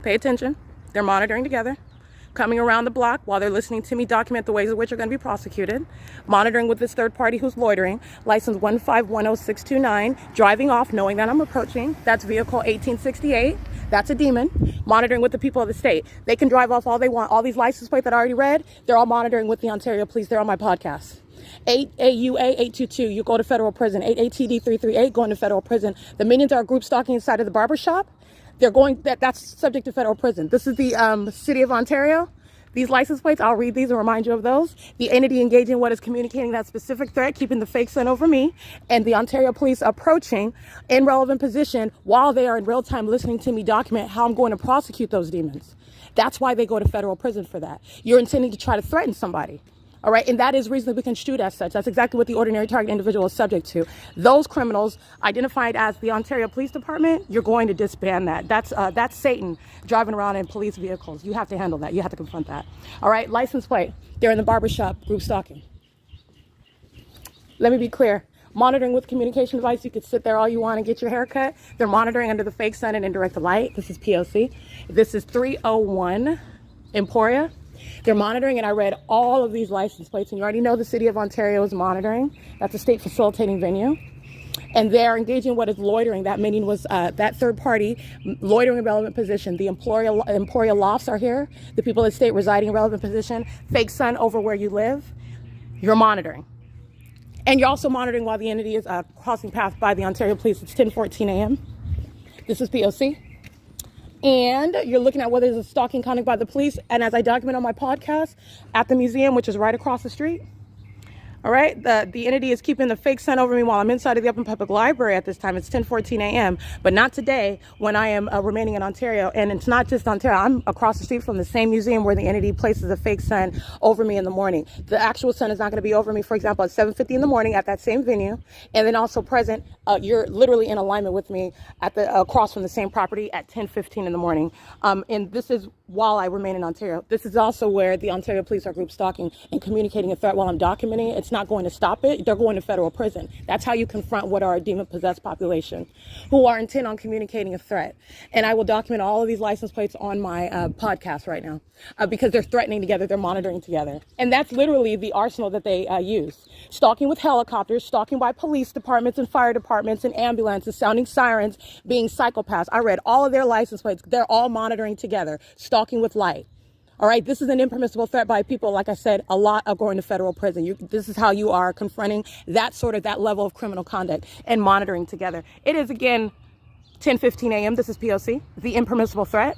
Pay attention. They're monitoring together. Coming around the block while they're listening to me document the ways in which are going to be prosecuted. Monitoring with this third party who's loitering. License 1510629. Driving off knowing that I'm approaching. That's vehicle 1868. That's a demon. Monitoring with the people of the state. They can drive off all they want. All these license plates that I already read, they're all monitoring with the Ontario Police. They're on my podcast. 8AUA822, you go to federal prison. 8ATD338, going to federal prison. The minions are group stalking inside of the barbershop. They're going, that's subject to federal prison. This is the city of Ontario. These license plates, I'll read these and remind you of those. The entity engaging what is communicating that specific threat, keeping the fake sent over me, and the Ontario Police approaching in relevant position while they are in real time listening to me document how I'm going to prosecute those demons. That's why they go to federal prison for that. You're intending to try to threaten somebody. All right, and that is reasonably construed as such. That's exactly what the ordinary target individual is subject to. Those criminals identified as the Ontario Police Department, you're going to disband that. That's Satan driving around in police vehicles. You have to handle that. You have to confront that. All right, license plate. They're in the barbershop, group stalking. Let me be clear. Monitoring with communication device, you could sit there all you want and get your hair cut. They're monitoring under the fake sun and indirect light. This is P.O.C. This is 301 EMPORIA. They're monitoring, and I read all of these license plates, and you already know the city of Ontario is monitoring. That's a state facilitating venue. And they're engaging what is loitering. That meaning was that third party loitering in relevant position. The Emporia lofts are here. The people of the state residing in relevant position. Fake sun over where you live. You're monitoring. And you're also monitoring while the entity is crossing paths by the Ontario Police. It's 10:14 a.m. This is P.O.C. And you're looking at whether there's a stalking conduct by the police. And as I document on my podcast, at the museum, which is right across the street, all right, the entity is keeping the fake sun over me while I'm inside of the Open Public Library at this time. It's 10:14 a.m., but not today when I am remaining in Ontario. And it's not just Ontario. I'm across the street from the same museum where the entity places a fake sun over me in the morning. The actual sun is not going to be over me, for example, at 7:50 in the morning at that same venue. And then also present, you're literally in alignment with me at the across from the same property at 10:15 in the morning. And this is while I remain in Ontario. This is also where the Ontario Police are group stalking and communicating a threat while I'm documenting it. It's not going to stop it. They're going to federal prison. That's how you confront what are a demon-possessed population who are intent on communicating a threat. And I will document all of these license plates on my podcast right now because they're threatening together. They're monitoring together. And that's literally the arsenal that they use. Stalking with helicopters, stalking by police departments and fire departments and ambulances, sounding sirens, being psychopaths. I read all of their license plates. They're all monitoring together. Stalking with light. All right, this is an impermissible threat by people, like I said, a lot of going to federal prison. This is how you are confronting that level of criminal conduct and monitoring together. It is, again, 10:15 a.m. This is P.O.C., the impermissible threat.